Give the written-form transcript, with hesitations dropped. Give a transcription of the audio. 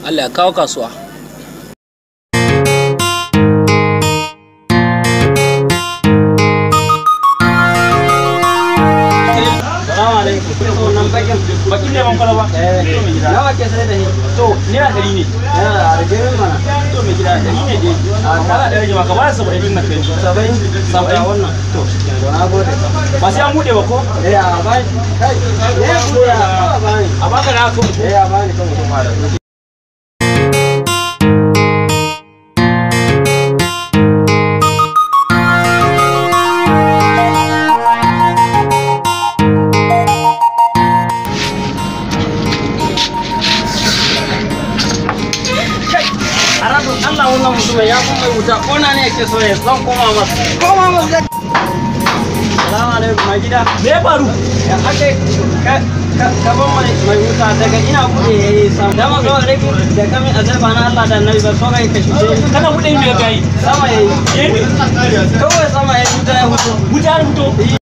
Allah ya kawo kasuwa. Bakin ne ban kwalaba. Nawa ke sai da shi? To, naira 100 ne. Yana da rage mana. To me gida 100 ne dai. Kana da rage maka ba 70 na kai. 70 wannan. To, na gode. Ba sai an bude ba ko? A ba kai. A baka da ko? A ba ni kan mutum fara. Allah wannan mutum ya kuma wuta kona ne yake so ya zan koma masa. Assalamu alaikum mai gida. Me ya faru? Ya ake ka ban mai wuta daga ina bude yayi sam. Da ma zo rage da kamin azaba na Allah da Annabi ba so kai ka shuje. Kana bude me kai? Sama yayi. Kawai sama yayi wuta ya huto. Wuta ya huto.